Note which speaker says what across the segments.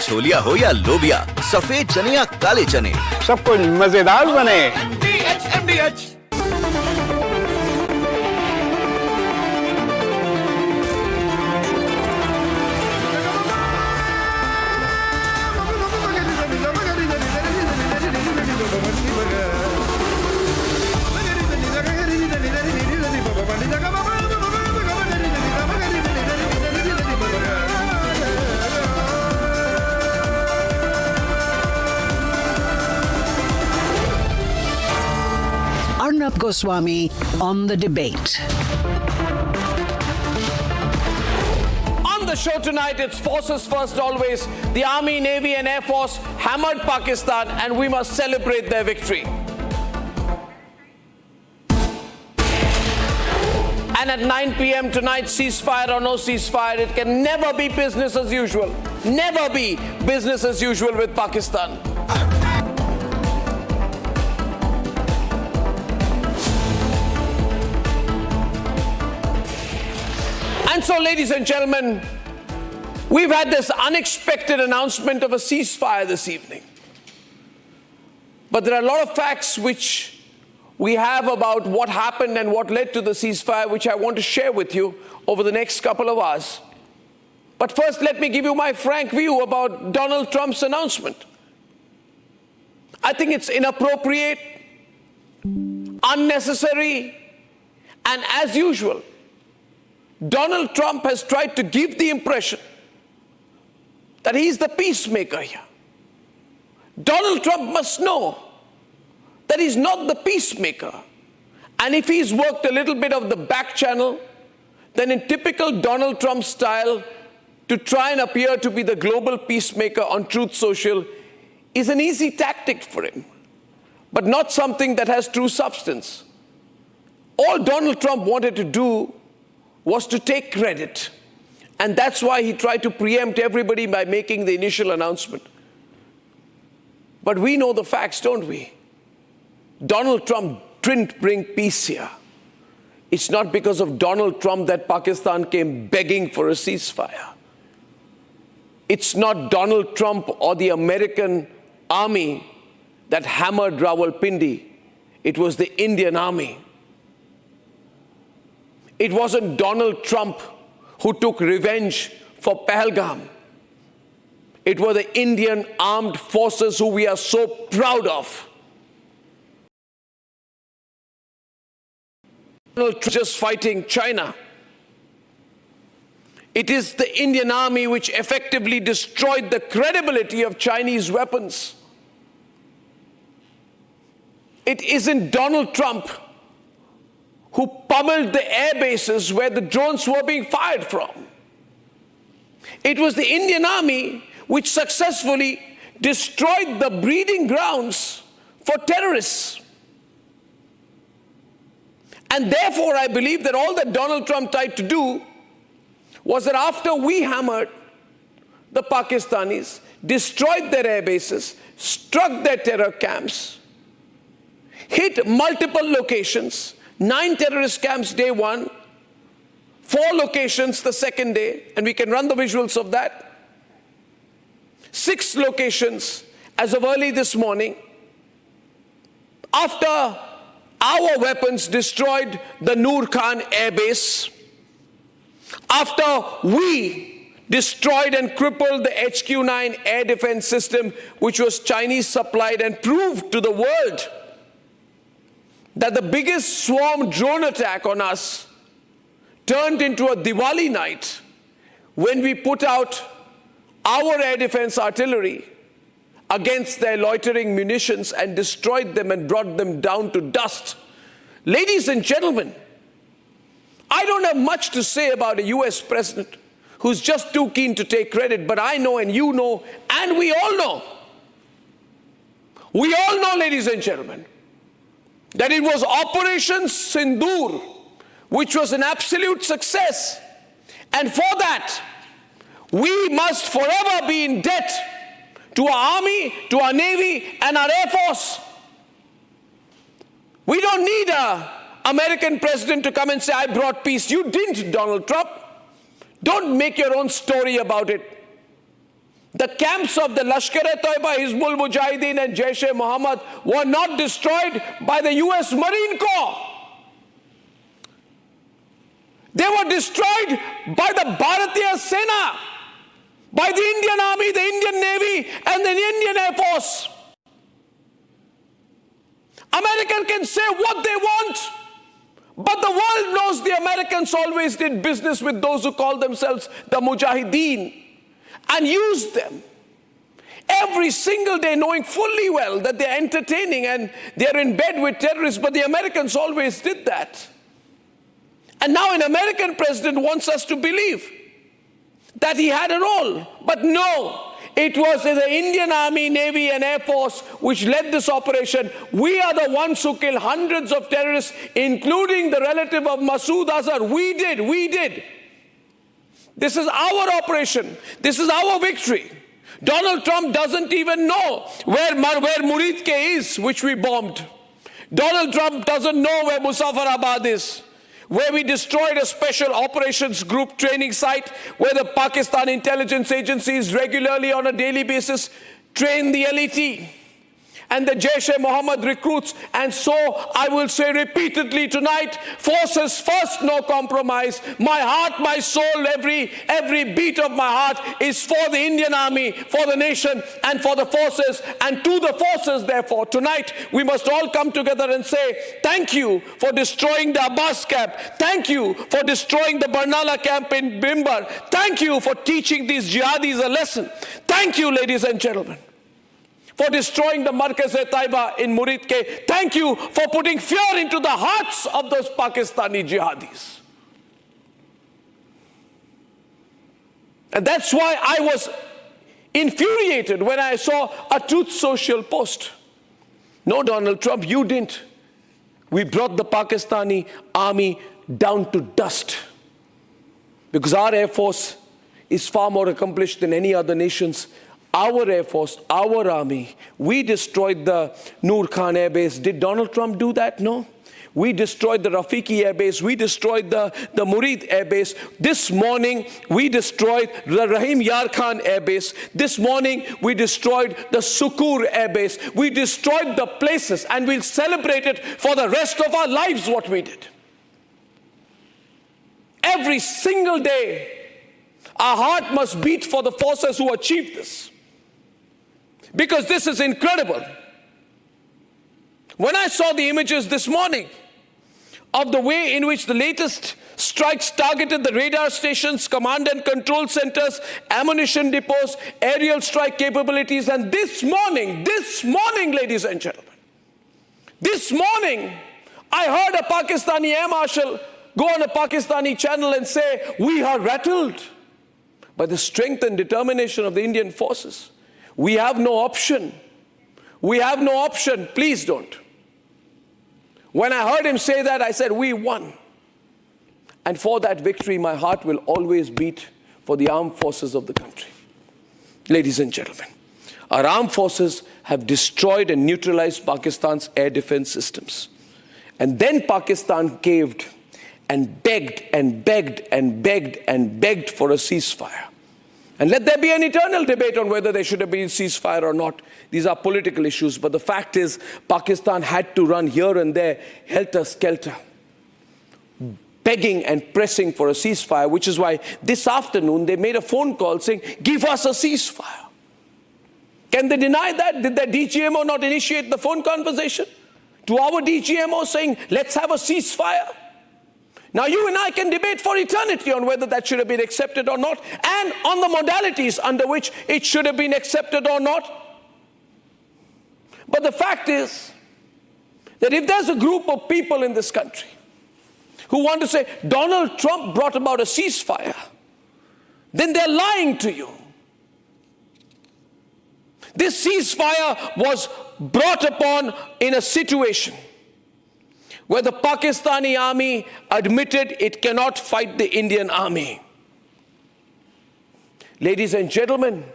Speaker 1: छोलिया हो या लोबिया, सफेद चने या काले चने,
Speaker 2: सब कुछ मजेदार बने।
Speaker 1: MDH।
Speaker 3: Arnab Goswami on the debate.
Speaker 4: On the show tonight, it's forces first always. The Army, Navy and Air Force hammered Pakistan and we must celebrate their victory. And at 9 p.m. tonight, ceasefire or no ceasefire, it can never be business as usual. Never be business as usual with Pakistan. And so, ladies and gentlemen, we've had this unexpected announcement of a ceasefire this evening. But there are a lot of facts which we have about what happened and what led to the ceasefire, which I want to share with you over the next couple of hours. But first, let me give you my frank view about Donald Trump's announcement. I think it's inappropriate, unnecessary, and as usual, Donald Trump has tried to give the impression that he's the peacemaker here. Donald Trump must know that he's not the peacemaker. And if he's worked a little bit of the back channel, then in typical Donald Trump style, to try and appear to be the global peacemaker on Truth Social is an easy tactic for him, but not something that has true substance. All Donald Trump wanted to do was to take credit. And that's why he tried to preempt everybody by making the initial announcement. But we know the facts, don't we? Donald Trump didn't bring peace here. It's not because of Donald Trump that Pakistan came begging for a ceasefire. It's not Donald Trump or the American army that hammered Rawalpindi. It was the Indian army. It wasn't Donald Trump who took revenge for Pahalgam. It were the Indian armed forces who we are so proud of. Donald Trump just fighting China. It is the Indian army which effectively destroyed the credibility of Chinese weapons. It isn't Donald Trump who pummeled the airbases where the drones were being fired from. It was the Indian army which successfully destroyed the breeding grounds for terrorists. And therefore, I believe that all that Donald Trump tried to do was that after we hammered the Pakistanis, destroyed their airbases, struck their terror camps, hit multiple locations, 9 terrorist camps day 1, 4 locations the second day, and we can run the visuals of that. 6 locations as of early this morning. After our weapons destroyed the Noor Khan air base, after we destroyed and crippled the HQ-9 air defense system, which was Chinese supplied, and proved to the world that the biggest swarm drone attack on us turned into a Diwali night when we put out our air defense artillery against their loitering munitions and destroyed them and brought them down to dust. Ladies and gentlemen, I don't have much to say about a US president who's just too keen to take credit, but I know and you know and we all know, ladies and gentlemen, that it was Operation Sindoor, which was an absolute success. And for that, we must forever be in debt to our army, to our navy, and our air force. We don't need an American president to come and say, I brought peace. You didn't, Donald Trump. Don't make your own story about it. the camps of the Lashkar-e-Toiba, Hizbul Mujahideen and Jaish-e-Mohammed were not destroyed by the US Marine Corps. They were destroyed by the Bharatiya Sena, by the Indian Army, the Indian Navy, and the Indian Air Force. Americans can say what they want, but the world knows the Americans always did business with those who call themselves the Mujahideen and used them every single day, knowing fully well that they're entertaining and they're in bed with terrorists, but the Americans always did that. And now an American president wants us to believe that he had a role. But no, it was the Indian Army, Navy and Air Force which led this operation. We are the ones who killed hundreds of terrorists, including the relative of Masood Azhar. We did. This is our operation. This is our victory. Donald Trump doesn't even know where Murid Ke is, which we bombed. Donald Trump doesn't know where Muzaffarabad is, where we destroyed a special operations group training site, where the Pakistan intelligence agencies regularly on a daily basis train the elite and the Jaish-e-Mohammed recruits. And so I will say repeatedly tonight, forces first, no compromise. My heart, my soul, every beat of my heart is for the Indian Army, for the nation and for the forces. And to the forces, therefore, tonight we must all come together and say, thank you for destroying the Abbas camp. Thank you for destroying the Barnala camp in Bimbar. Thank you for teaching these jihadis a lesson. Thank you, ladies and gentlemen, for destroying the Markaz-e-Taiba in Murid Ke. Thank you for putting fear into the hearts of those Pakistani jihadis. And that's why I was infuriated when I saw a Truth Social post. No, Donald Trump, you didn't. We brought the Pakistani army down to dust, because our Air Force is far more accomplished than any other nation's. Our Air Force, our army, we destroyed the Noor Khan Air Base. Did Donald Trump do that? No. We destroyed the Rafiki Air Base. We destroyed the Murid Air Base. This morning, we destroyed the Rahim Yar Khan Air Base. This morning, we destroyed the Sukur Air Base. We destroyed the places, and we'll celebrate it for the rest of our lives, what we did. Every single day, our heart must beat for the forces who achieved this, because this is incredible. When I saw the images this morning of the way in which the latest strikes targeted the radar stations, command and control centers, ammunition depots, aerial strike capabilities, and this morning, ladies and gentlemen, this morning, I heard a Pakistani air marshal go on a Pakistani channel and say, we are rattled by the strength and determination of the Indian forces. We have no option. We have no option. Please don't. When I heard him say that, I said, we won. And for that victory, my heart will always beat for the armed forces of the country. Ladies and gentlemen, our armed forces have destroyed and neutralized Pakistan's air defense systems. And then Pakistan caved and begged and begged and begged and begged for a ceasefire. And let there be an eternal debate on whether there should have been a ceasefire or not. These are political issues. But the fact is, Pakistan had to run here and there, helter-skelter, begging and pressing for a ceasefire, which is why this afternoon they made a phone call saying, give us a ceasefire. Can they deny that? Did their DGMO not initiate the phone conversation to our DGMO saying, let's have a ceasefire? Now you and I can debate for eternity on whether that should have been accepted or not, and on the modalities under which it should have been accepted or not. But the fact is that if there's a group of people in this country who want to say Donald Trump brought about a ceasefire, then they're lying to you. This ceasefire was brought upon in a situation where the Pakistani army admitted it cannot fight the Indian army. Ladies and gentlemen,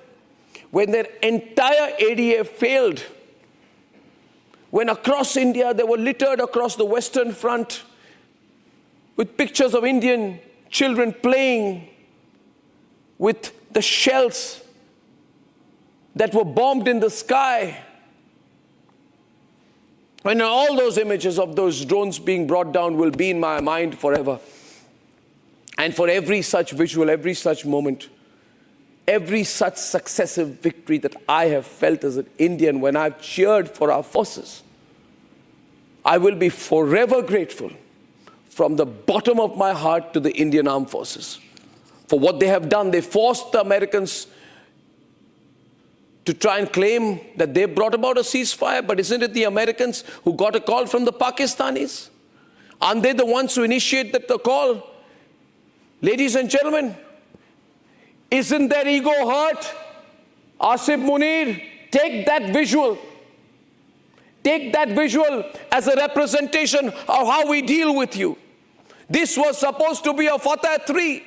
Speaker 4: when their entire ADF failed, when across India they were littered across the Western Front with pictures of Indian children playing with the shells that were bombed in the sky. And all those images of those drones being brought down will be in my mind forever. And for every such visual, every such moment, every such successive victory that I have felt as an Indian when I've cheered for our forces, I will be forever grateful from the bottom of my heart to the Indian Armed Forces for what they have done. They forced the Americans to try and claim that they brought about a ceasefire, but isn't it the Americans who got a call from the Pakistanis? Aren't they the ones who initiated the call? Ladies and gentlemen, isn't their ego hurt? Asif Munir, take that visual. Take that visual as a representation of how we deal with you. This was supposed to be a Fatah 3,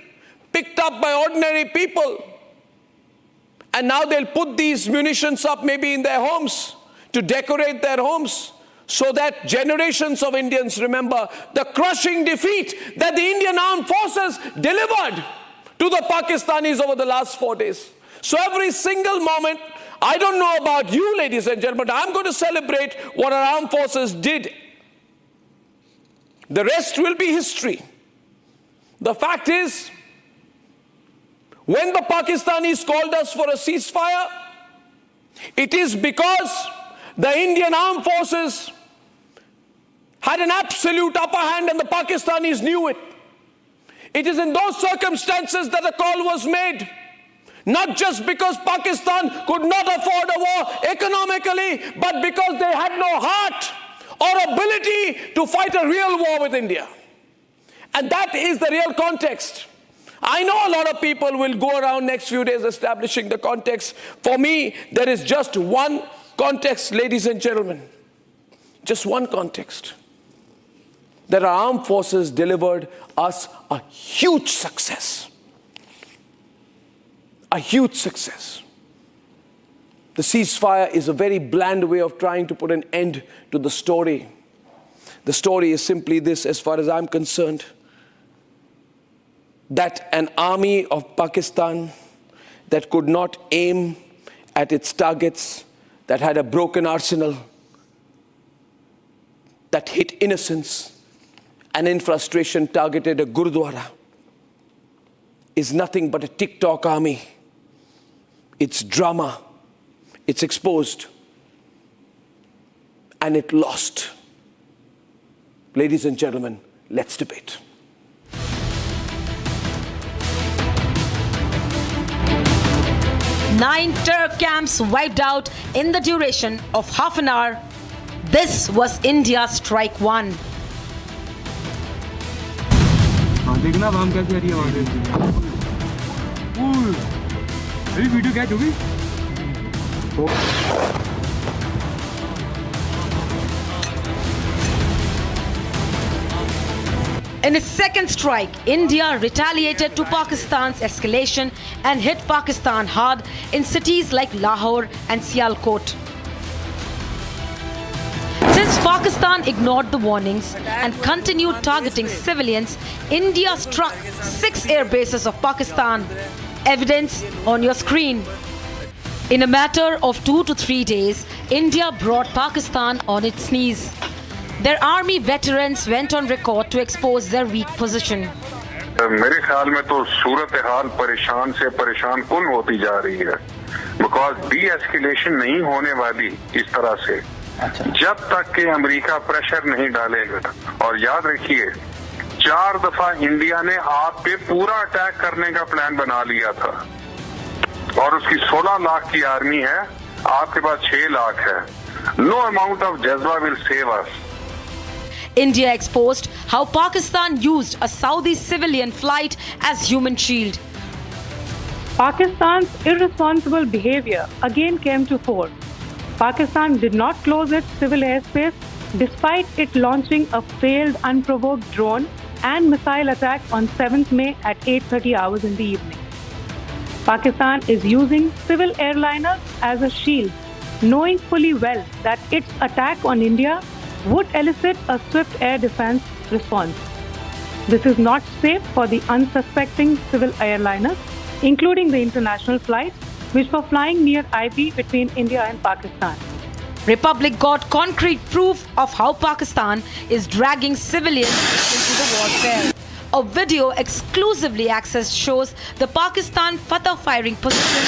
Speaker 4: picked up by ordinary people. And now they'll put these munitions up maybe in their homes to decorate their homes so that generations of Indians remember the crushing defeat that the Indian Armed Forces delivered to the Pakistanis over the last 4 days. So every single moment, I don't know about you, ladies and gentlemen, I'm going to celebrate what our armed forces did. The rest will be history. The fact is, when the Pakistanis called us for a ceasefire, it is because the Indian Armed Forces had an absolute upper hand and the Pakistanis knew it. It is in those circumstances that a call was made. Not just because Pakistan could not afford a war economically, but because they had no heart or ability to fight a real war with India. And that is the real context. I know a lot of people will go around next few days establishing the context. For me, there is just one context, ladies and gentlemen. Just one context. That our armed forces delivered us a huge success. A huge success. The ceasefire is a very bland way of trying to put an end to the story. The story is simply this, as far as I'm concerned, that an army of Pakistan that could not aim at its targets, that had a broken arsenal, that hit innocents, and in frustration targeted a Gurudwara, is nothing but a TikTok army. It's drama. It's exposed. And it lost. Ladies and gentlemen, let's debate.
Speaker 5: Nine Turk camps wiped out in the duration of half an hour. This was India's strike one.
Speaker 6: देखना हम क्या कह रही है वहाँ पे अरे video क्या होगी
Speaker 5: In its second strike, India retaliated to Pakistan's escalation and hit Pakistan hard in cities like Lahore and Sialkot. Since Pakistan ignored the warnings and continued targeting civilians, India struck 6 air bases of Pakistan. Evidence on your screen. In a matter of 2 to 3 days, India brought Pakistan on its knees. Their army veterans went on record to expose their weak position.
Speaker 7: मेरे ख्याल में तो सूरत हाल परेशान से परेशान कुन होती जा रही है बिकॉज डी एस्केलेशन नहीं होने वाली इस तरह से जब तक कि अमेरिका प्रेशर नहीं डालेगा। और याद रखिए 4 दफा इंडिया ने आप पे पूरा अटैक करने का प्लान बना लिया था और उसकी 16 लाख की आर्मी है, आपके पास 6 लाख है। नो अमाउंट ऑफ जज्बा will save us.
Speaker 5: India exposed how Pakistan used a Saudi civilian flight as human shield.
Speaker 8: Pakistan's irresponsible behavior again came to fore. Pakistan did not close its civil airspace despite it launching a failed unprovoked drone and missile attack on 7th May at 8:30 hours in the evening. Pakistan is using civil airliners as a shield, knowing fully well that its attack on India would elicit a swift air defense response. This is not safe for the unsuspecting civil airliners, including the international flights, which were flying near IB between India and Pakistan.
Speaker 5: Republic got concrete proof of how Pakistan is dragging civilians into the warfare. A video exclusively accessed shows the Pakistan Fatah firing position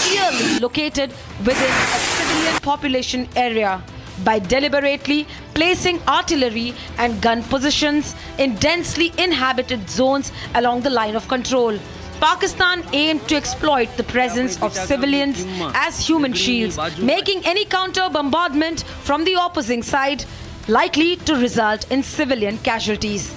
Speaker 5: clearly located within a civilian population area by deliberately placing artillery and gun positions in densely inhabited zones along the line of control. Pakistan aimed to exploit the presence of civilians as human shields, making any counter bombardment from the opposing side likely to result in civilian casualties.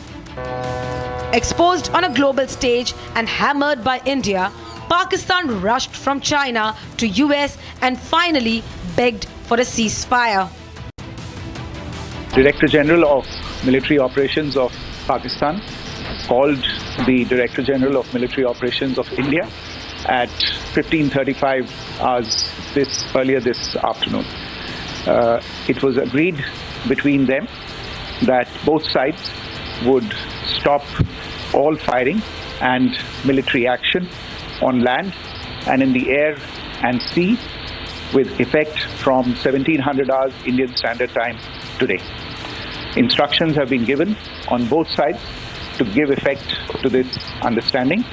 Speaker 5: Exposed on a global stage and hammered by India, Pakistan rushed from China to US and finally begged for a ceasefire.
Speaker 9: Director General of Military Operations of Pakistan called the Director General of Military Operations of India at 15:35 hours earlier this afternoon. It was agreed between them that both sides would stop all firing and military action on land and in the air and sea with effect from 1700 hours Indian Standard Time today. Instructions have been given on both sides to give effect to this understanding.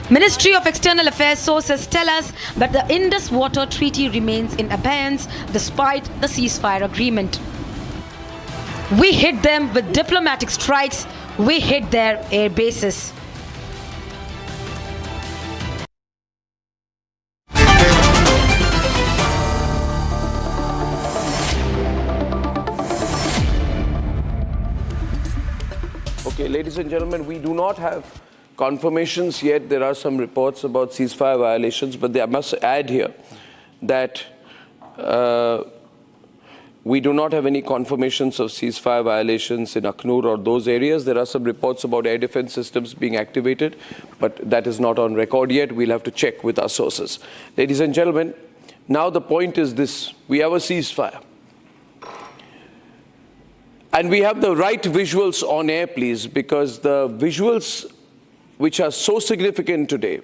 Speaker 5: Ministry of External Affairs sources tell us that the Indus Water Treaty remains in abeyance despite the ceasefire agreement. We hit them with diplomatic strikes. We hit their air bases.
Speaker 4: Okay, ladies and gentlemen, we do not have confirmations yet. There are some reports about ceasefire violations, but I must add here that we do not have any confirmations of ceasefire violations in Aknoor or those areas. There are some reports about air defense systems being activated, but that is not on record yet. We'll have to check with our sources. Ladies and gentlemen, now the point is this. We have a ceasefire. And we have the right visuals on air, please, because the visuals which are so significant today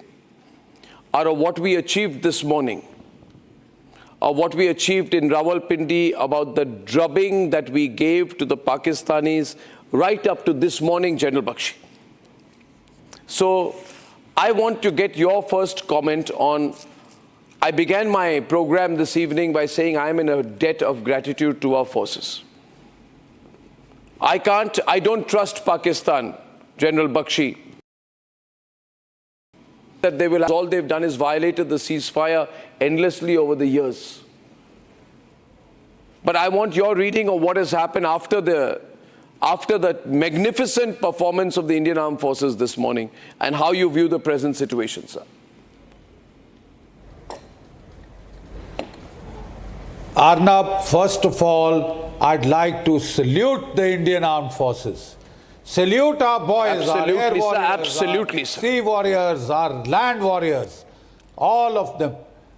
Speaker 4: are of what we achieved this morning, or what we achieved in Rawalpindi, about the drubbing that we gave to the Pakistanis right up to this morning, General Bakshi. So I want to get your first comment on, I began my program this evening by saying I am in a debt of gratitude to our forces. I don't trust Pakistan, General Bakshi, that all they've done is violated the ceasefire endlessly over the years. But I want your reading of what has happened after the magnificent performance of the Indian Armed Forces this morning and how you view the present situation, sir.
Speaker 10: Arnab, first of all, I'd like to salute the Indian Armed Forces. Salute our boys,
Speaker 4: absolutely,
Speaker 10: our air warriors,
Speaker 4: sir, absolutely,
Speaker 10: our
Speaker 4: sir.
Speaker 10: sea warriors, our land warriors, all of them.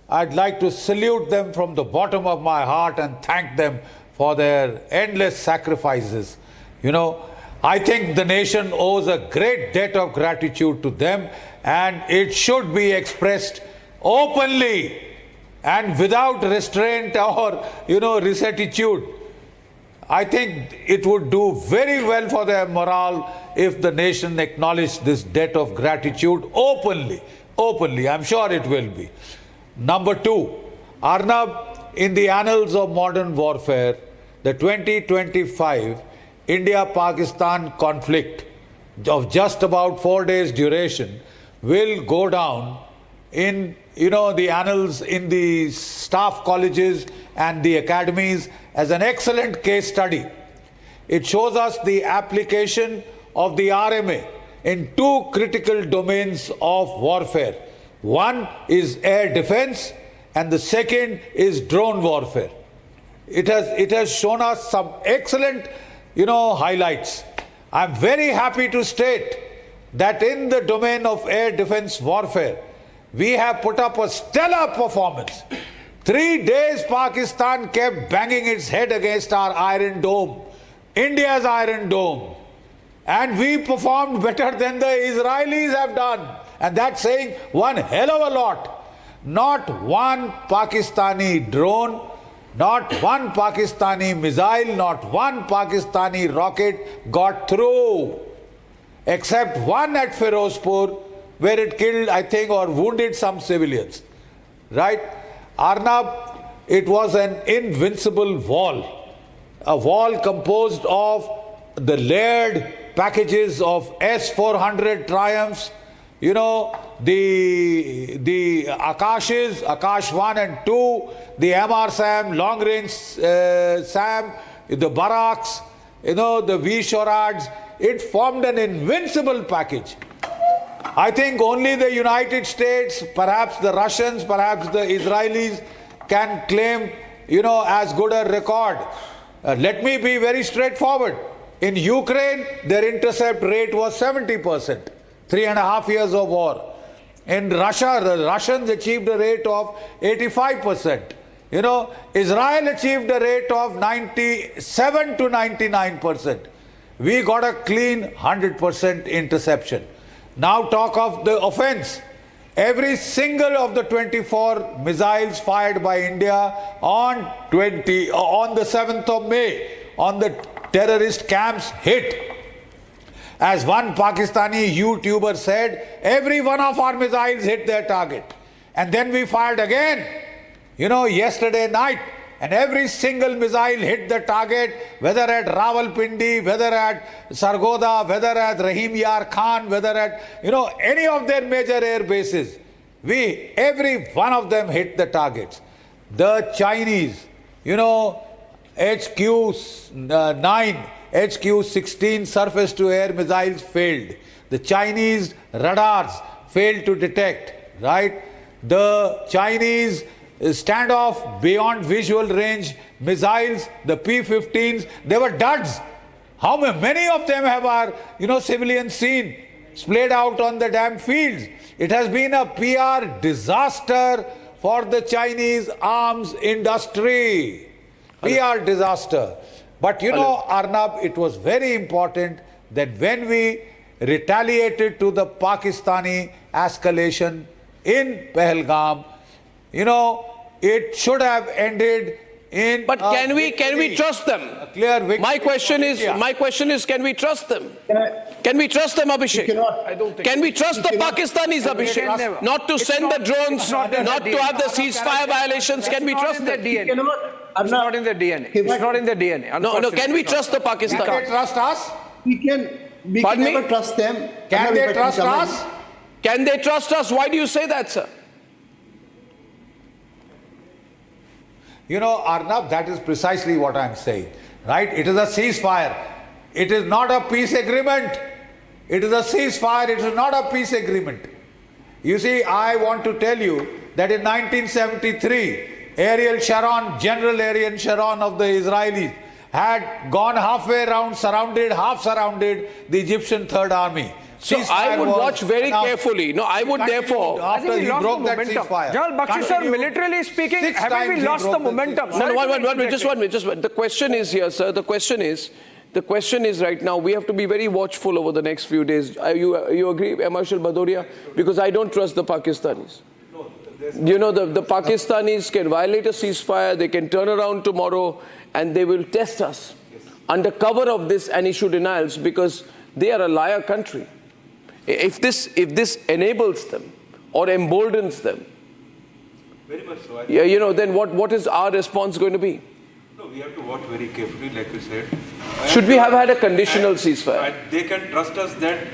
Speaker 10: I'd like to salute them from the bottom of my heart and thank them for their endless sacrifices. You know, I think the nation owes a great debt of gratitude to them, and it should be expressed openly and without restraint or, recertitude. I think it would do very well for their morale if the nation acknowledged this debt of gratitude openly. Openly, I'm sure it will be. Number two, Arnab, in the annals of modern warfare, the 2025 India-Pakistan conflict of just about 4 days duration will go down in the annals, in the staff colleges and the academies as an excellent case study. It shows us the application of the RMA in two critical domains of warfare. One is air defense and the second is drone warfare. It has shown us some excellent, highlights. I'm very happy to state that in the domain of air defense warfare, we have put up a stellar performance. 3 days Pakistan kept banging its head against our Iron Dome, India's Iron Dome. And we performed better than the Israelis have done. And that's saying one hell of a lot. not one Pakistani drone, not one Pakistani missile, not one Pakistani rocket got through, except one at Firozpur, where it killed, I think, or wounded some civilians. Right? Arnab, it was an invincible wall. A wall composed of the layered packages of S-400 Triumphs, you know, the Akashes, Akash 1 and 2, the MR SAM, long range SAM, the Barracks, you know, the V-Shorads. It formed an invincible package. I think only the United States, perhaps the Russians, perhaps the Israelis can claim, you know, as good a record. Let me be very straightforward. In Ukraine, their intercept rate was 70%, 3.5 years of war. In Russia, the Russians achieved a rate of 85%. You know, Israel achieved a rate of 97 to 99%. We got a clean 100% interception. Now talk of the offense. Every single of the 24 missiles fired by India on the 7th of May on the terrorist camps hit. As one Pakistani YouTuber said, every one of our missiles hit their target. And then we fired again, you know, yesterday night. And every single missile hit the target, whether at Rawalpindi, whether at Sargodha, whether at Rahim Yar Khan, whether at, you know, any of their major air bases. Every one of them hit the targets. The Chinese, you know, HQ-9, HQ-16 surface-to-air missiles failed. The Chinese radars failed to detect, right? The Chinese standoff beyond visual range missiles, the P-15s, they were duds. How many of them have our, you know, civilians seen splayed out on the damn fields? It has been a PR disaster for the Chinese arms industry. PR disaster. But you know, Arnab, it was very important that when we retaliated to the Pakistani escalation in Pahalgam, you know, it should have ended in.
Speaker 4: But can we trust them?
Speaker 10: A clear victory.
Speaker 4: My question is, can we trust them? Can we trust them, Abhishek? Can we trust the Pakistanis, Abhishek? Not to send the drones, not to have the ceasefire violations. Can we trust them?
Speaker 6: It's not in the DNA. It's not in the DNA.
Speaker 4: No. Can we trust the Pakistanis?
Speaker 10: Can they trust us?
Speaker 11: We can never trust them.
Speaker 10: Can they trust us?
Speaker 4: Can they trust us? Why do you say that, sir?
Speaker 10: You know, Arnab, that is precisely what I'm saying, right? It is a ceasefire. It is not a peace agreement. It is a ceasefire. It is not a peace agreement. You see, I want to tell you that in 1973, General Ariel Sharon of the Israelis had gone halfway around, half surrounded the Egyptian Third Army.
Speaker 4: So I would watch very carefully. No, I would therefore.
Speaker 10: After he broke that ceasefire.
Speaker 6: General Bakshi sir, militarily speaking, haven't we lost the momentum?
Speaker 4: Just one minute. The question is here, sir. The question is right now, we have to be very watchful over the next few days. You agree, Marshal Bhadoria? Because I don't trust the Pakistanis. You know, the Pakistanis can violate a ceasefire, they can turn around tomorrow, and they will test us under cover of this and issue denials because they are a liar country. If this enables them or emboldens them,
Speaker 6: very much so.
Speaker 4: You know, then what is our response going to be?
Speaker 6: No, we have to watch very carefully, like you said.
Speaker 4: Should we have had a conditional ceasefire?
Speaker 6: They can trust us that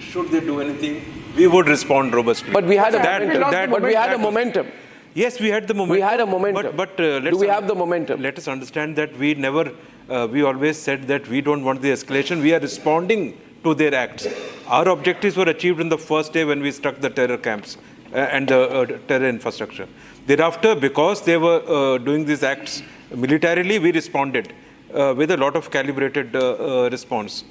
Speaker 6: should they do anything, we would respond robustly.
Speaker 4: But we had a momentum.
Speaker 6: Yes, we had the momentum.
Speaker 4: We had a momentum.
Speaker 6: But
Speaker 4: do we have the momentum?
Speaker 6: Let us understand that we always said that we don't want the escalation. We are responding to their acts. Our objectives were achieved in the first day when we struck the terror camps and the terror infrastructure. Thereafter, because they were doing these acts militarily, we responded with a lot of calibrated response.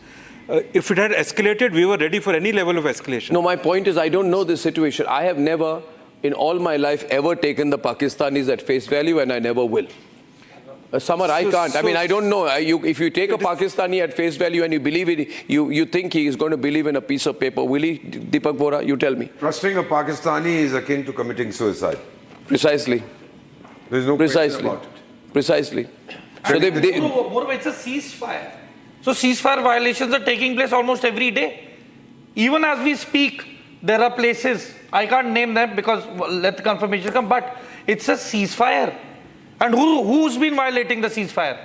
Speaker 6: If it had escalated, we were ready for any level of escalation.
Speaker 4: No, my point is I don't know this situation. I have never, in all my life, ever taken the Pakistanis at face value, and I never will. Samar, I can't. I mean, I don't know. If you take a Pakistani at face value and you believe it, you think he is going to believe in a piece of paper, will he, Deepak Vora? You tell me.
Speaker 12: Trusting a Pakistani is akin to committing suicide.
Speaker 4: Precisely.
Speaker 12: There's no question about it.
Speaker 4: Precisely. So
Speaker 13: moreover, it's a ceasefire. So ceasefire violations are taking place almost every day. Even as we speak, there are places, I can't name them because let the confirmation come, but it's a ceasefire. And who's been violating the ceasefire?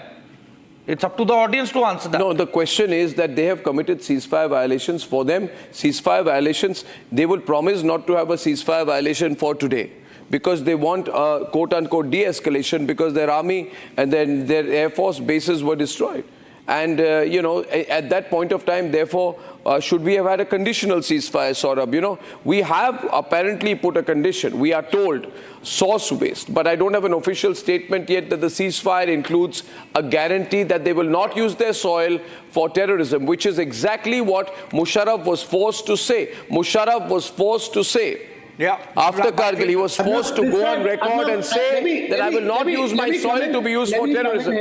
Speaker 13: It's up to the audience to answer that.
Speaker 4: No, the question is that they have committed ceasefire violations. For them, ceasefire violations, they will promise not to have a ceasefire violation for today, because they want a quote-unquote de-escalation, because their army and then their air force bases were destroyed. And, at that point of time, therefore, should we have had a conditional ceasefire, Saurabh? We have apparently put a condition. We are told source-based, but I don't have an official statement yet that the ceasefire includes a guarantee that they will not use their soil for terrorism, which is exactly what Musharraf was forced to say. Musharraf was forced to say.
Speaker 10: Yeah.
Speaker 4: After Kargil, he was forced to go on record and say that I will not use my soil to be used for terrorism.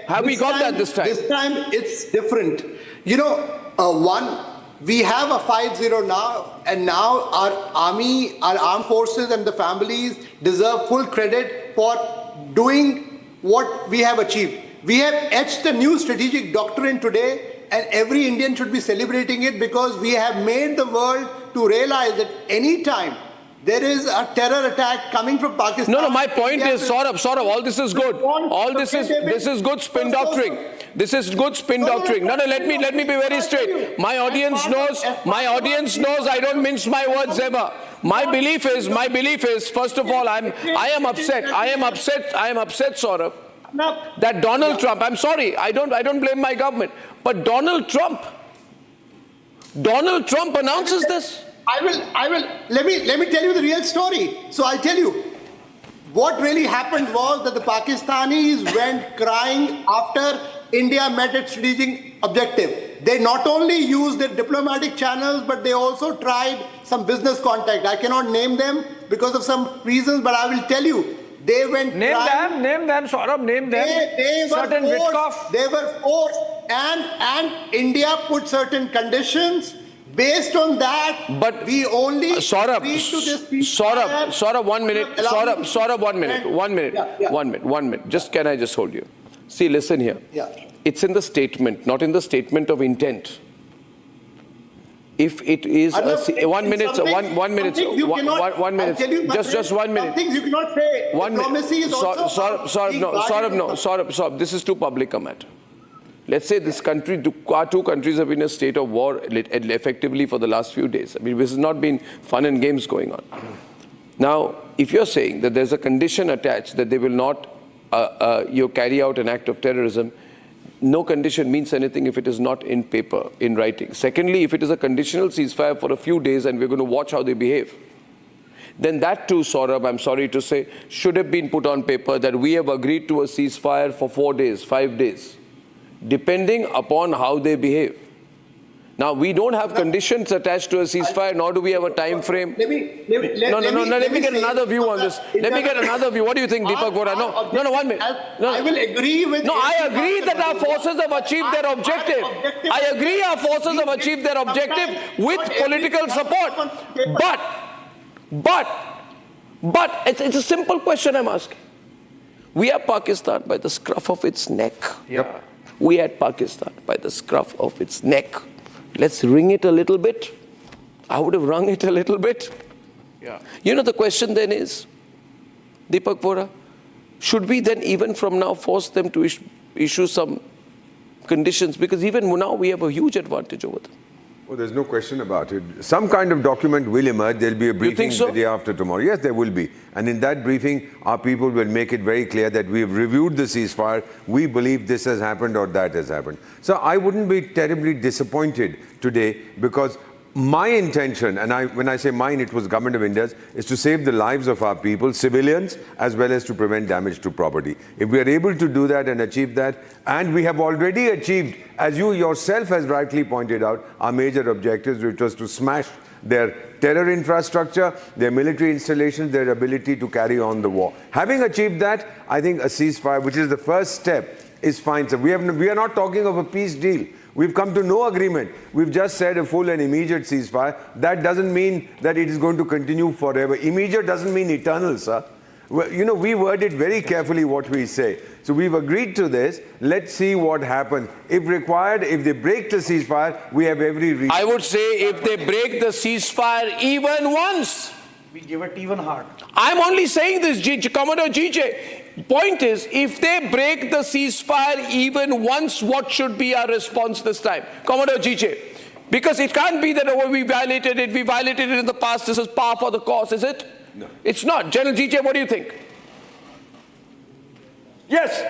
Speaker 4: Have we got that this time?
Speaker 11: This time it's different. We have a 5-0 now, and now our army, our armed forces and the families deserve full credit for doing what we have achieved. We have etched a new strategic doctrine today, and every Indian should be celebrating it, because we have made the world to realize that any time there is a terror attack coming from Pakistan.
Speaker 4: No, my point is, Saurabh, all this is good. All this is good spin doctrine. This is good spin doctrine. No, let me be very straight. My audience knows I don't mince my words ever. My belief is, first of all, I am upset, Saurabh, that Donald Trump, I'm sorry, I don't blame my government, but Donald Trump announces this.
Speaker 11: I will. Let me tell you the real story. So I'll tell you. What really happened was that the Pakistanis went crying after India met its strategic objective. They not only used their diplomatic channels, but they also tried some business contact. I cannot name them because of some reasons, but I will tell you. They went
Speaker 13: Name them, Saurabh, name them.
Speaker 11: They were forced, and India put certain conditions. Based on that,
Speaker 4: but
Speaker 11: we only
Speaker 4: Saurabh, 1 minute. Can I just hold you? See, listen here.
Speaker 11: Yeah.
Speaker 4: It's in the statement, not in the statement of intent. If it is 1 minute, just 1 minute.
Speaker 11: Things you cannot say.
Speaker 4: 1 minute. Saurabh, this is too public a matter. Let's say our two countries have been in a state of war effectively for the last few days. I mean, this has not been fun and games going on. Now, if you're saying that there's a condition attached that they will not carry out an act of terrorism, no condition means anything if it is not in paper, in writing. Secondly, if it is a conditional ceasefire for a few days and we're going to watch how they behave, then that too, Saurabh, I'm sorry to say, should have been put on paper that we have agreed to a ceasefire for 4 days, 5 days. Depending upon how they behave. Now, we don't have conditions attached to a ceasefire, nor do we have a time frame. Let me get another view on this. Let me get another view. What do you think, Deepak Vora? No, 1 minute.
Speaker 11: I will agree with...
Speaker 4: No, I agree that our forces have achieved their objective. I agree our forces have achieved their objective with political support. But, it's a simple question I'm asking. We have Pakistan by the scruff of its neck.
Speaker 12: Yep.
Speaker 4: We had Pakistan by the scruff of its neck. Let's wring it a little bit. I would have wrung it a little bit.
Speaker 10: Yeah.
Speaker 4: The question then is, Deepak Vora, should we then even from now force them to issue some conditions? Because even now we have a huge advantage over them.
Speaker 12: Well, there's no question about it. Some kind of document will emerge. There'll be a briefing the day after tomorrow. Yes, there will be. And in that briefing, our people will make it very clear that we've reviewed the ceasefire. We believe this has happened or that has happened. So I wouldn't be terribly disappointed today, because my intention, and when I say mine, it was Government of India's, is to save the lives of our people, civilians, as well as to prevent damage to property. If we are able to do that and achieve that, and we have already achieved, as you yourself has rightly pointed out, our major objectives, which was to smash their terror infrastructure, their military installations, their ability to carry on the war. Having achieved that, I think a ceasefire, which is the first step, is fine. So we are not talking of a peace deal. We've come to no agreement. We've just said a full and immediate ceasefire. That doesn't mean that it is going to continue forever. Immediate doesn't mean eternal, sir. Well, you know, we worded very carefully what we say. So we've agreed to this. Let's see what happens. If required, if they break the ceasefire, we have every reason.
Speaker 4: I would say if they break the ceasefire even once,
Speaker 13: we give it even hard.
Speaker 4: I'm only saying this, Commodore GJ. Point is, if they break the ceasefire even once, what should be our response this time? Commodore GJ. Because it can't be that, oh, we violated it in the past, this is par for the course, is it?
Speaker 12: No.
Speaker 4: It's not. General GJ, what do you think?
Speaker 14: Yes.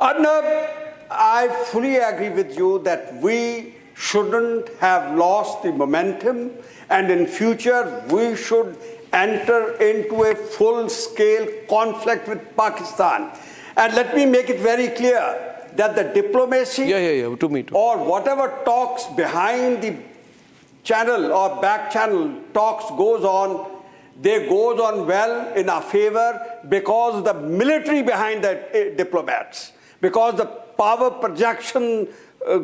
Speaker 14: Arnab, I fully agree with you that we shouldn't have lost the momentum, and in future we should enter into a full-scale conflict with Pakistan. And let me make it very clear that the diplomacy or whatever talks behind the channel or back channel talks goes on, they goes on well in our favor because the military behind the diplomats, because the power projection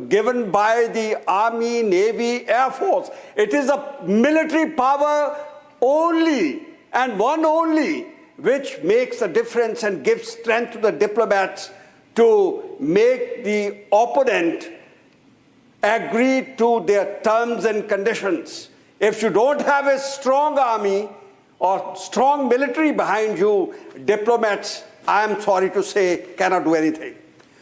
Speaker 14: given by the Army, Navy, Air Force. It is a military power only and one only which makes a difference and gives strength to the diplomats to make the opponent agree to their terms and conditions. If you don't have a strong army or strong military behind you, diplomats, I am sorry to say, cannot do anything.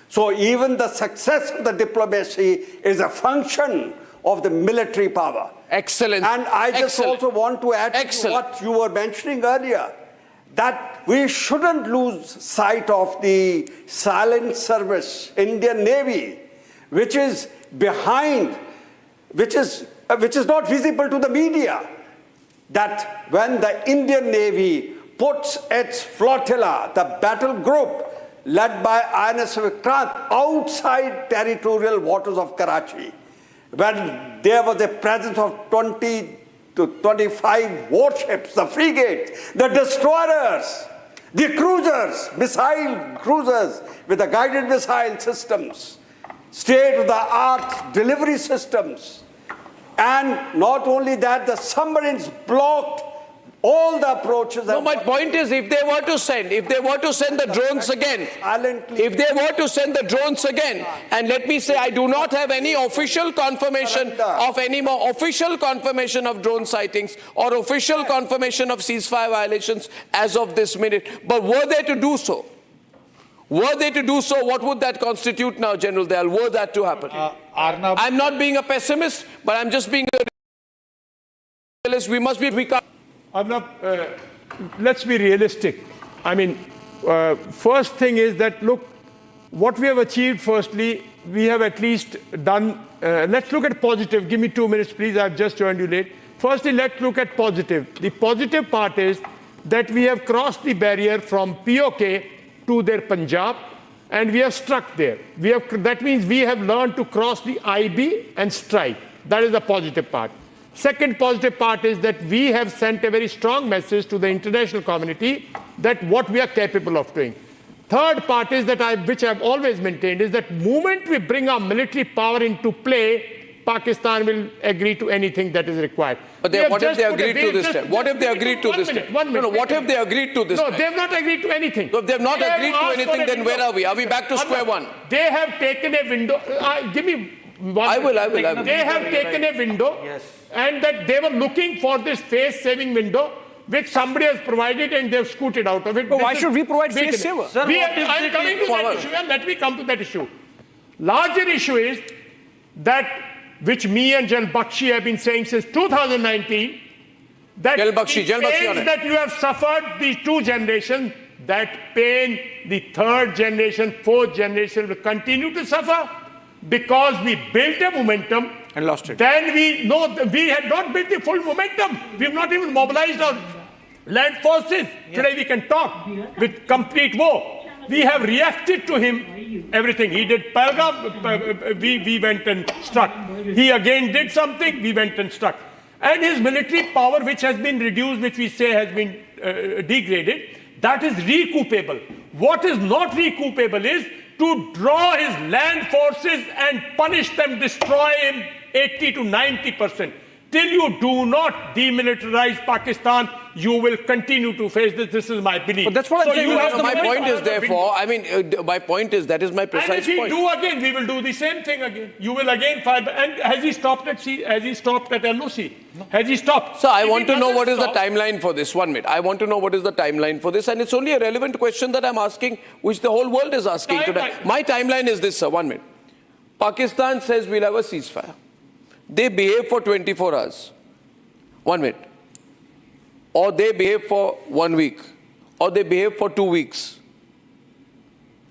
Speaker 14: So even the success of the diplomacy is a function of the military power.
Speaker 4: Excellent.
Speaker 14: And I just also want to add to what you were mentioning earlier, that we shouldn't lose sight of the silent service, Indian Navy, which is behind, which is not visible to the media. That when the Indian Navy puts its flotilla, the battle group, led by INS Vikrant, outside territorial waters of Karachi, when there was a presence of 20 to 25 warships, the frigates, the destroyers, the cruisers, missile cruisers with the guided missile systems, state-of-the-art delivery systems, and not only that, the submarines blocked all the approaches.
Speaker 4: No, my point is, if they were to send the drones again, and let me say, I do not have any official confirmation of drone sightings or official confirmation of ceasefire violations as of this minute. But were they to do so, what would that constitute now, General Dayal? Were that to happen?
Speaker 10: Arnab,
Speaker 4: I'm not being a pessimist, but I'm just being a realist.
Speaker 15: Arnab, let's be realistic. I mean, first thing is that, look, what we have achieved, firstly, we have at least done, let's look at positive. Give me 2 minutes, please. I've just joined you late. Firstly, let's look at positive. The positive part is that we have crossed the barrier from POK to their Punjab, and we have struck there. That means we have learned to cross the IB and strike. That is the positive part. Second positive part is that we have sent a very strong message to the international community that what we are capable of doing. Third part is that which I've always maintained, is that moment we bring our military power into play, Pakistan will agree to anything that is required.
Speaker 4: But what if they agreed to this time? What if they agreed to this time? No, what if they agreed to this time?
Speaker 15: No, they have not agreed to anything.
Speaker 4: So if they have not agreed to anything, then where are we? Are we back to square one?
Speaker 15: They have taken a window. Give me one.
Speaker 4: I will.
Speaker 15: They have taken a window, and that they were looking for this face-saving window, which somebody has provided, and they've scooted out of it.
Speaker 1: But why should we provide face saver?
Speaker 15: I'm coming to that issue, and let me come to that issue. Larger issue is that, which me and General Bakshi have been saying since 2019, that the pains that you have suffered, these two generations, that pain, the third generation, fourth generation will continue to suffer because we built a momentum
Speaker 4: and lost it.
Speaker 15: Then we had not built the full momentum. We have not even mobilized our land forces. Today we can talk with complete war. We have reacted to him everything. He did Pahalgam, we went and struck. He again did something, we went and struck. And his military power, which has been reduced, which we say has been degraded, that is recoupable. What is not recoupable is to draw his land forces and punish them, destroy him 80 to 90%. Till you do not demilitarize Pakistan, you will continue to face this. This is my belief.
Speaker 4: But that's what I'm saying. My point is,
Speaker 15: therefore,
Speaker 4: my point is, that is my precise point.
Speaker 15: And if we do again, we will do the same thing again. You will again fire. And has he stopped at sea? Has he stopped at LOC? No. Has he stopped?
Speaker 4: So I want to know what is the timeline for this. 1 minute. I want to know what is the timeline for this. And it's only a relevant question that I'm asking, which the whole world is asking today. My timeline is this, sir. 1 minute. Pakistan says we'll have a ceasefire. They behave for 24 hours. 1 minute. Or they behave for 1 week. Or they behave for 2 weeks.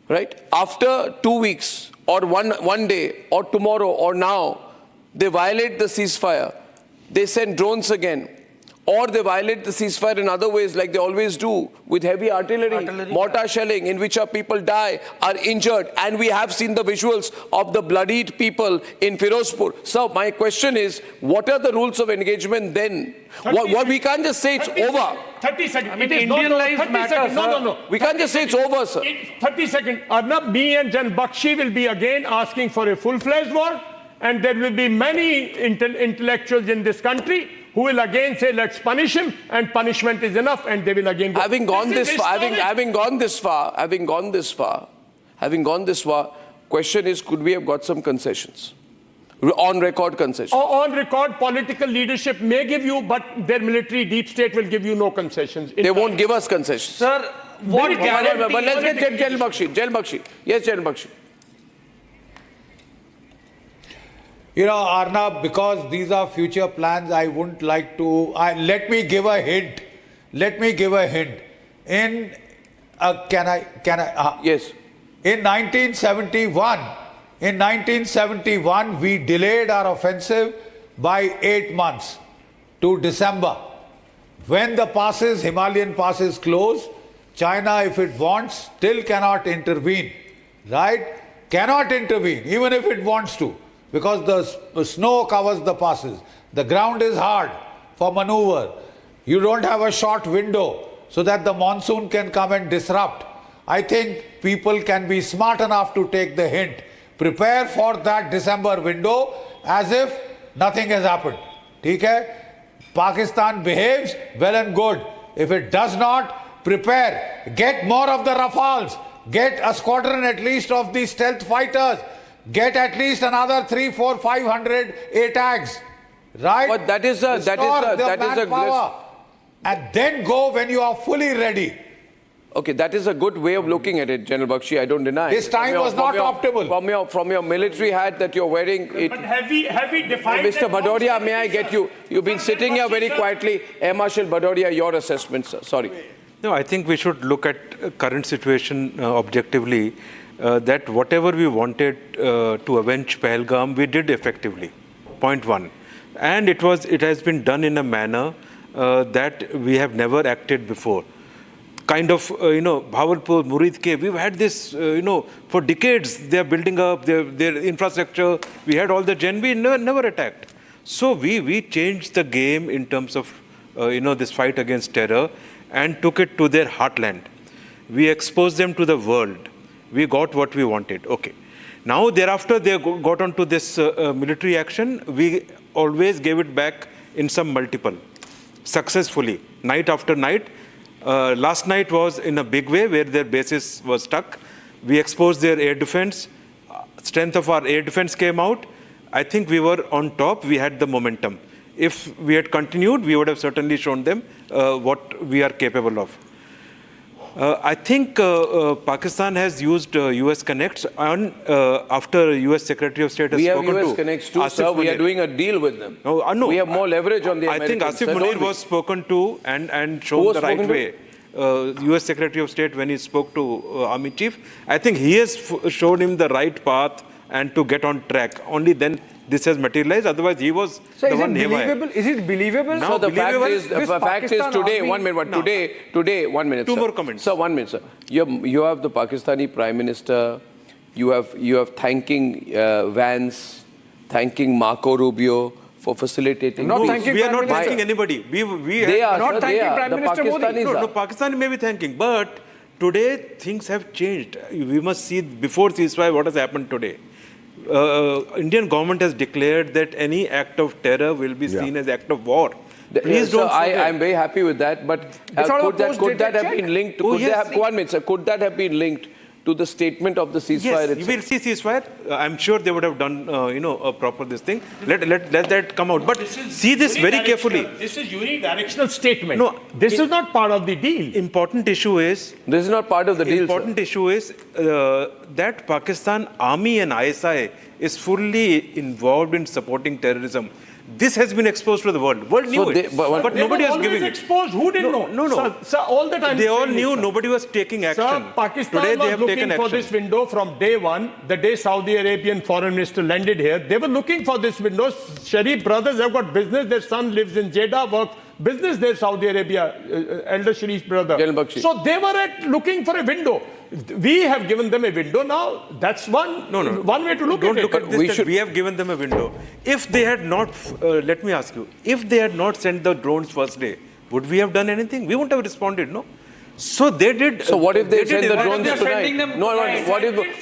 Speaker 4: Right? After 2 weeks, or one day, or tomorrow, or now, they violate the ceasefire. They send drones again. Or they violate the ceasefire in other ways, like they always do, with heavy artillery, mortar shelling, in which our people die, are injured, and we have seen the visuals of the bloodied people in Firozpur. So my question is, what are the rules of engagement then? What we can't just say it's over.
Speaker 15: 30 seconds.
Speaker 13: I mean, Indian-ized matters.
Speaker 15: No.
Speaker 4: We can't just say it's over, sir.
Speaker 15: 30 seconds. Arnab, me and Jan Bakshi will be again asking for a full-fledged war, and there will be many intellectuals in this country who will again say, let's punish him, and punishment is enough, and they will again go.
Speaker 4: Having gone this far, question is, could we have got some concessions? On record concessions.
Speaker 15: On record, political leadership may give you, but their military deep state will give you no concessions.
Speaker 4: They won't give us concessions.
Speaker 13: Sir, what guarantee?
Speaker 4: But let's get Jail Bakshi. Yes, Jail Bakshi.
Speaker 10: You know, Arnab, because these are future plans, I wouldn't like to... let me give a hint. In...
Speaker 4: yes.
Speaker 10: In 1971, we delayed our offensive by 8 months to December. When the Himalayan passes close, China, if it wants, still cannot intervene. Right? Cannot intervene, even if it wants to. Because the snow covers the passes. The ground is hard for maneuver. You don't have a short window so that the monsoon can come and disrupt. I think people can be smart enough to take the hint. Prepare for that December window as if nothing has happened. Okay? Pakistan behaves, well and good. If it does not, prepare. Get more of the Rafales. Get a squadron at least of the stealth fighters. Get at least another 300, 400, 500 ATAGs, right?
Speaker 4: But that is a
Speaker 10: and then go when you are fully ready.
Speaker 4: Okay, that is a good way of looking at it, General Bakshi. I don't deny.
Speaker 10: This time was not optimal.
Speaker 4: From your military hat that you're wearing,
Speaker 15: but have we defined?
Speaker 4: Mr. Bhadoria, may I get you? You've been sitting here very quietly. Air Marshal Bhadoria, your assessment, sir. Sorry.
Speaker 6: No, I think we should look at current situation objectively. That whatever we wanted to avenge Pahalgam, we did effectively. Point one. And it has been done in a manner that we have never acted before. Kind of, Bhavalpur, Muridke, we've had this, for decades, they are building up their infrastructure. We had all the we never attacked. So we changed the game in terms of, this fight against terror and took it to their heartland. We exposed them to the world. We got what we wanted. Okay. Now, thereafter, they got onto this military action. We always gave it back in some multiple, successfully, night after night. Last night was in a big way where their bases were stuck. We exposed their air defense. Strength of our air defense came out. I think we were on top. We had the momentum. If we had continued, we would have certainly shown them what we are capable of. I think Pakistan has used US Connects after US Secretary of State has spoken to.
Speaker 4: We have US Connects too, sir. We are doing a deal with them.
Speaker 6: No.
Speaker 4: We have more leverage on the Americans.
Speaker 6: I think Asif Munir was spoken to and shown the right way. US Secretary of State, when he spoke to Army Chief, I think he has shown him the right path and to get on track. Only then this has materialized. Otherwise, he was the one haywire.
Speaker 13: Is it believable?
Speaker 4: So the fact is today, 1 minute. Today, 1 minute.
Speaker 6: Two more comments.
Speaker 4: Sir, 1 minute, sir. You have the Pakistani Prime Minister You have thanking Vance, thanking Marco Rubio for facilitating.
Speaker 6: We are not thanking anybody.
Speaker 4: They are not thanking Prime Minister Modi.
Speaker 6: No, Pakistan may be thanking, but today things have changed. We must see before ceasefire what has happened today. Indian government has declared that any act of terror will be seen as act of war. Please don't forget.
Speaker 4: I'm very happy with that, but could that have been linked? One minute, sir. Could that have been linked to the statement of the ceasefire itself?
Speaker 6: Yes, you will see ceasefire. I'm sure they would have done, a proper this thing. Let that come out. But see this very carefully.
Speaker 15: This is unidirectional statement. No, this is not part of the deal.
Speaker 6: Important issue is...
Speaker 4: This is not part of the deal,
Speaker 6: Important issue is that Pakistan Army and ISI is fully involved in supporting terrorism. This has been exposed to the world. World knew it, but nobody was giving it.
Speaker 15: Exposed. Who didn't know?
Speaker 6: No.
Speaker 15: Sir, all the time
Speaker 6: they all knew. Nobody was taking action.
Speaker 15: Sir, Pakistan
Speaker 6: Today they
Speaker 15: was
Speaker 6: have
Speaker 15: looking
Speaker 6: taken
Speaker 15: for
Speaker 6: action.
Speaker 15: this window from day one. The day Saudi Arabian foreign minister landed here, they were looking for this window. Sharif brothers have got business. Their son lives in Jeddah, works business there, Saudi Arabia, elder Sharif's brother. So they were looking for a window. We have given them a window now. That's one way to look at it.
Speaker 6: Look at this, we have given them a window. If they had not, let me ask you, if they had not sent the drones first day, would we have done anything? We wouldn't have responded, no? So they did.
Speaker 4: So what if they send the drones tonight?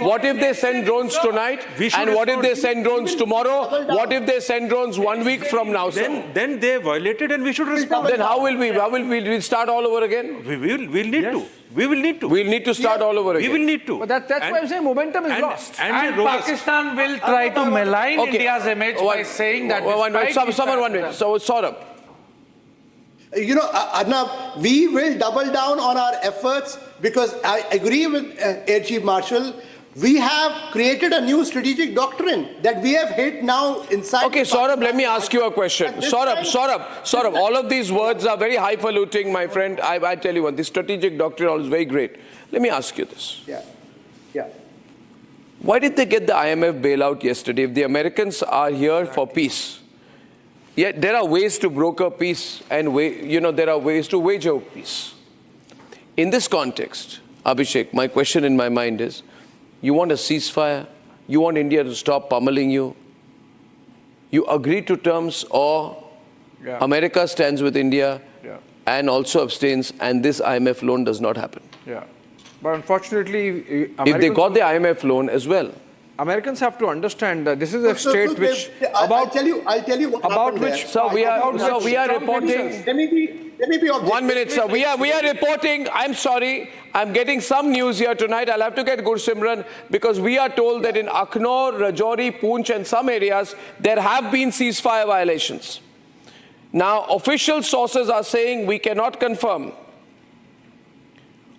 Speaker 4: What if they send drones tonight? And what if they send drones tomorrow? What if they send drones 1 week from now?
Speaker 6: Then they violated and we should respond.
Speaker 4: Then how will we start all over again?
Speaker 6: We'll need to. We will need to.
Speaker 4: We'll need to start all over again.
Speaker 6: We will need to.
Speaker 13: But that's why I'm saying momentum is lost.
Speaker 6: And
Speaker 13: Pakistan will try to malign India's image by saying that.
Speaker 4: Someone 1 minute. So Saurabh.
Speaker 11: Arnab, we will double down on our efforts because I agree with Air Chief Marshal. We have created a new strategic doctrine that we have hit now inside.
Speaker 4: Okay, Saurabh, let me ask you a question. Saurabh, all of these words are very highfalutin, my friend. I tell you what, the strategic doctrine is very great. Let me ask you this.
Speaker 11: Yeah.
Speaker 4: Why did they get the IMF bailout yesterday? If the Americans are here for peace, yet there are ways to broker peace and there are ways to wage out peace. In this context, Abhishek, my question in my mind is, you want a ceasefire? You want India to stop pummeling you? You agree to terms or America stands with India and also abstains and this IMF loan does not happen?
Speaker 16: Yeah. But unfortunately,
Speaker 4: if they got the IMF loan as well,
Speaker 16: Americans have to understand that this is a state which
Speaker 11: I'll tell you what
Speaker 16: about
Speaker 11: happened
Speaker 16: which
Speaker 11: there.
Speaker 4: So we are reporting.
Speaker 11: Let me be
Speaker 4: 1 minute, sir. We are reporting. I'm sorry. I'm getting some news here tonight. I'll have to get Gursimran because we are told that in Akhnor, Rajouri, Poonch and some areas, there have been ceasefire violations. Now, official sources are saying we cannot confirm.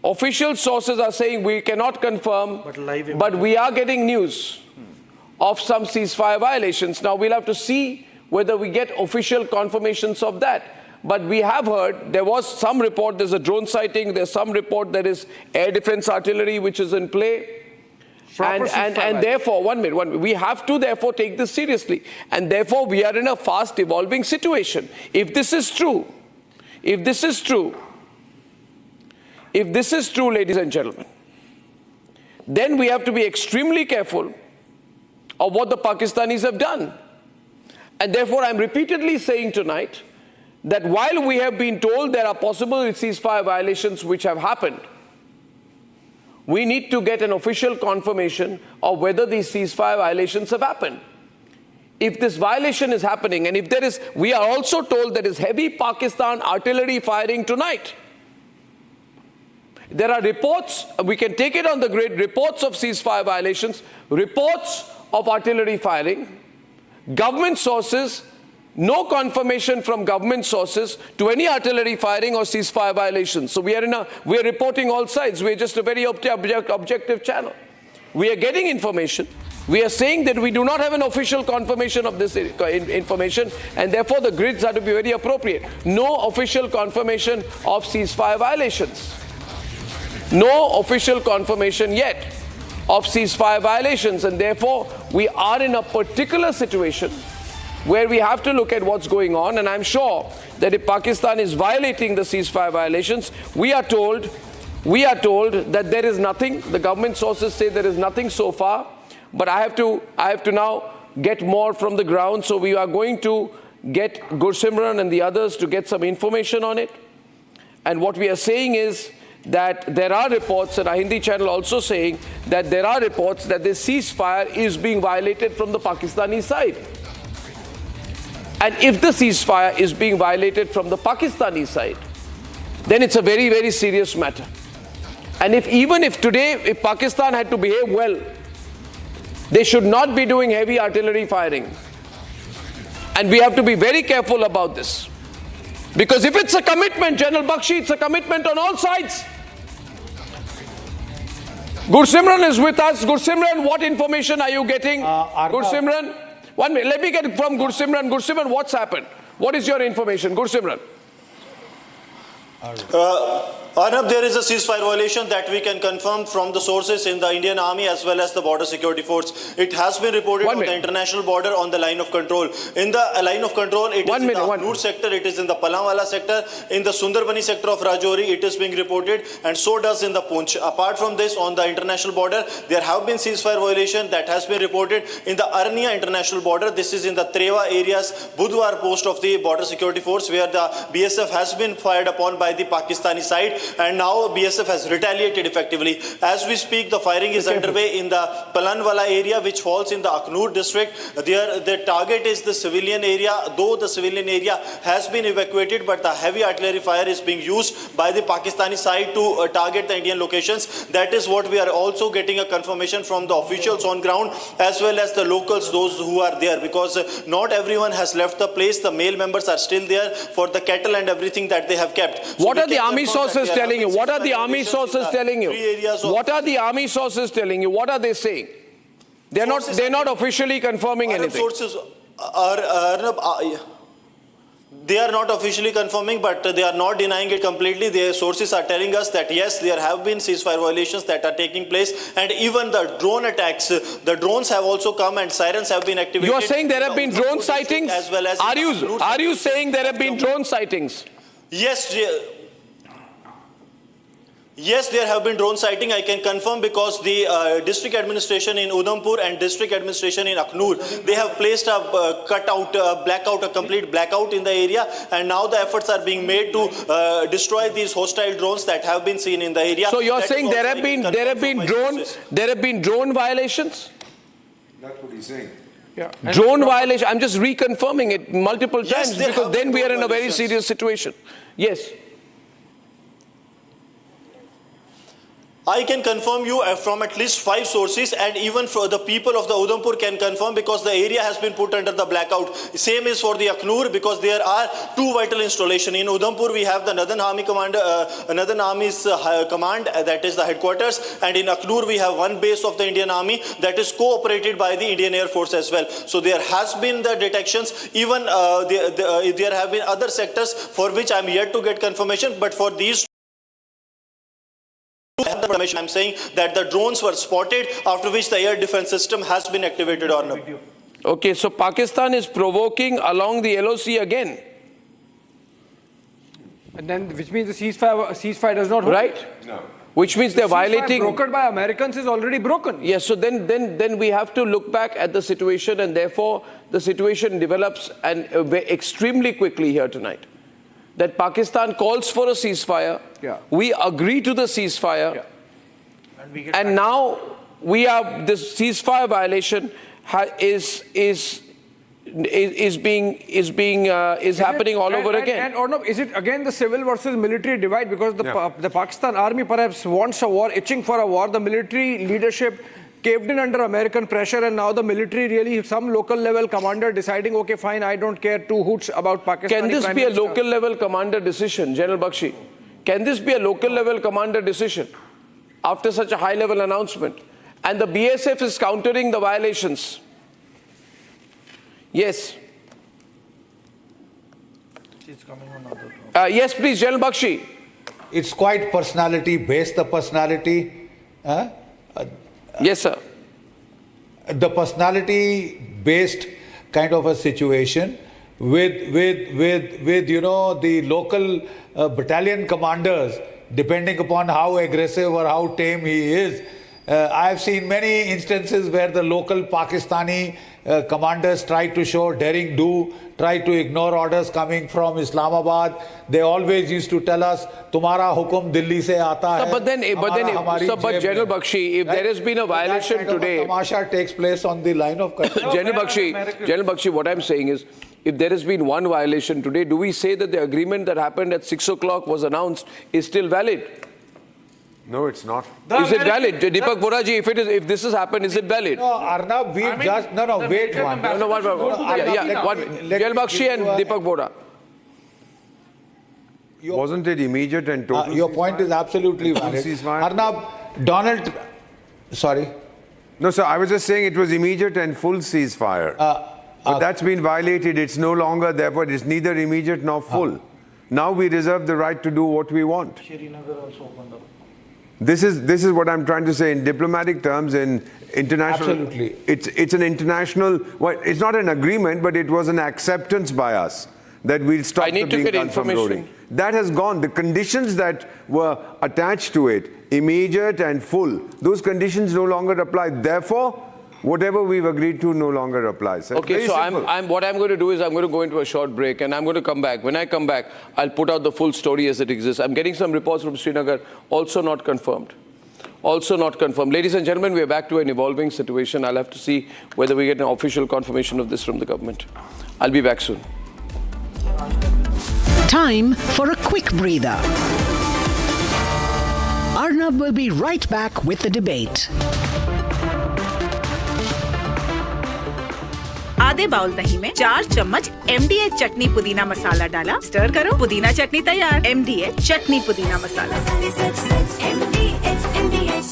Speaker 4: Official sources are saying we cannot confirm, but we are getting news of some ceasefire violations. Now, we'll have to see whether we get official confirmations of that. But we have heard, there was some report, there's a drone sighting, there's some report there is air defense artillery which is in play. And therefore, one minute, we have to therefore take this seriously. And therefore, we are in a fast evolving situation. If this is true, ladies and gentlemen, then we have to be extremely careful of what the Pakistanis have done. And therefore, I'm repeatedly saying tonight that while we have been told there are possible ceasefire violations which have happened, we need to get an official confirmation of whether these ceasefire violations have happened. If this violation is happening, and if there is, we are also told there is heavy Pakistan artillery firing tonight. There are reports, we can take it on the grid, reports of ceasefire violations, reports of artillery firing, government sources, no confirmation from government sources to any artillery firing or ceasefire violations. So we are reporting all sides. We are just a very objective channel. We are getting information. We are saying that we do not have an official confirmation of this information, and therefore the grids are to be very appropriate. No official confirmation of ceasefire violations. No official confirmation yet of ceasefire violations, and therefore we are in a particular situation where we have to look at what's going on. And I'm sure that if Pakistan is violating the ceasefire violations, we are told We are told that there is nothing. The government sources say there is nothing so far, but I have to now get more from the ground. So we are going to get Gursimran and the others to get some information on it. And what we are saying is that there are reports, and our Hindi channel also saying that there are reports that this ceasefire is being violated from the Pakistani side. And if the ceasefire is being violated from the Pakistani side, then it's a very, very serious matter. And even if today, if Pakistan had to behave well, they should not be doing heavy artillery firing. And we have to be very careful about this. Because if it's a commitment, General Bakshi, it's a commitment on all sides. Gursimran is with us. Gursimran, what information are you getting? Gursimran, 1 minute. Let me get it from Gursimran. Gursimran, what's happened? What is your information? Gursimran.
Speaker 17: Arnab, there is a ceasefire violation that we can confirm from the sources in the Indian Army as well as the Border Security Force. It has been reported on the international border on the line of control. In the line of control, it is in the Akhnur sector, it is in the Palamwala sector, in the Sundarbani sector of Rajouri, it is being reported, and so does in the Poonch. Apart from this, on the international border, there have been ceasefire violation that has been reported in the Arnia international border. This is in the Trewa areas, Budwar post of the Border Security Force, where the BSF has been fired upon by the Pakistani side, and now BSF has retaliated effectively. As we speak, the firing is underway in the Palanwala area, which falls in the Akhnur district. The target is the civilian area, though the civilian area has been evacuated, but the heavy artillery fire is being used by the Pakistani side to target the Indian locations. That is what we are also getting a confirmation from the officials on ground, as well as the locals, those who are there, because not everyone has left the place. The male members are still there for the cattle and everything that they have kept. So
Speaker 4: what are the army sources telling you? What are the army sources telling you? What are the army sources telling you? What are they saying? They're not officially confirming anything.
Speaker 17: Sources they are not officially confirming, but they are not denying it completely. Their sources are telling us that yes, there have been ceasefire violations that are taking place, and even the drone attacks, the drones have also come and sirens have been activated.
Speaker 4: You are saying there have been drone sightings?
Speaker 17: As well as
Speaker 4: are you saying there have been drone sightings?
Speaker 17: Yes. Yes, there have been drone sighting. I can confirm, because the district administration in Udhampur and district administration in Akhnur, they have placed a a complete blackout in the area, and now the efforts are being made to destroy these hostile drones that have been seen in the area.
Speaker 4: So you're saying there have been drone violations?
Speaker 12: That's what he's saying.
Speaker 4: Yeah. Drone violation. I'm just reconfirming it multiple times, because then we are in a very serious situation. Yes.
Speaker 17: I can confirm you from at least 5 sources, and even for the people of the Udhampur can confirm, because the area has been put under the blackout. Same is for the Akhnur, because there are 2 vital installations. In Udhampur, we have the Northern Army Command, Northern Army's command, that is the headquarters, and in Akhnur we have 1 base of the Indian Army that is cooperated by the Indian Air Force as well. So there has been the detections. Even there have been other sectors for which I am yet to get confirmation, but for these I'm saying that the drones were spotted, after which the air defense system has been activated. Arnab.
Speaker 4: Okay, so Pakistan is provoking along the LOC again.
Speaker 16: And then, which means the ceasefire does not hold.
Speaker 4: Right? No. Which means they're violating.
Speaker 16: Brokered by Americans is already broken.
Speaker 4: Yes, so then we have to look back at the situation, and therefore the situation develops extremely quickly here tonight. That Pakistan calls for a ceasefire.
Speaker 16: Yeah.
Speaker 4: We agree to the ceasefire. Yeah. And now this ceasefire violation is happening all over again.
Speaker 16: And Arnab, is it again the civil versus military divide? Because the Pakistan army perhaps wants a war, itching for a war. The military leadership caved in under American pressure, and now the military really, some local level commander deciding, okay, fine, I don't care 2 hoots about Pakistan.
Speaker 4: Can this be a local level commander decision, General Bakshi? Can this be a local level commander decision after such a high level announcement? And the BSF is countering the violations. Yes. Yes, please, General Bakshi.
Speaker 10: It's quite personality based, the personality.
Speaker 4: Yes, sir.
Speaker 10: The personality-based kind of a situation with the local battalion commanders depending upon how aggressive or how tame he is. I have seen many instances where the local Pakistani commanders try to show daring do, try to ignore orders coming from Islamabad. They always used to tell us, "Tumhara hukum Delhi se aata hai."
Speaker 4: But General Bakshi, if there has been a violation today,
Speaker 10: tamasha takes place on the line of control.
Speaker 4: General Bakshi, what I'm saying is, if there has been one violation today, do we say that the agreement that happened at 6 o'clock was announced is still valid?
Speaker 12: No, it's not.
Speaker 4: Is it valid? Deepak Vora ji, if this has happened, is it valid?
Speaker 10: No, Arnab, wait one.
Speaker 4: General Bakshi and Deepak Vora.
Speaker 12: Wasn't it immediate and total?
Speaker 10: Your point is absolutely valid. Arnab, sorry.
Speaker 12: No, sir, I was just saying it was immediate and full ceasefire. But that's been violated. It's no longer, therefore, it's neither immediate nor full. Now we reserve the right to do what we want. This is what I'm trying to say in diplomatic terms, in international.
Speaker 10: Absolutely.
Speaker 12: It's an international, well, it's not an agreement, but it was an acceptance by us that we'll stop the being done from loading. That has gone. The conditions that were attached to it, immediate and full, those conditions no longer apply. Therefore, whatever we've agreed to no longer applies.
Speaker 4: Okay, so what I'm going to do is I'm going to go into a short break and I'm going to come back. When I come back, I'll put out the full story as it exists. I'm getting some reports from Srinagar, also not confirmed. Also not confirmed. Ladies and gentlemen, we are back to an evolving situation. I'll have to see whether we get an official confirmation of this from the government. I'll be back soon.
Speaker 3: Time for a quick breather. Arnab will be right back with the debate.
Speaker 18: आधे bowl दही में 4 चम्मच MDH चटनी पुदीना मसाला डाला, stir करो, पुदीना चटनी तैयार। MDH चटनी पुदीना मसाला।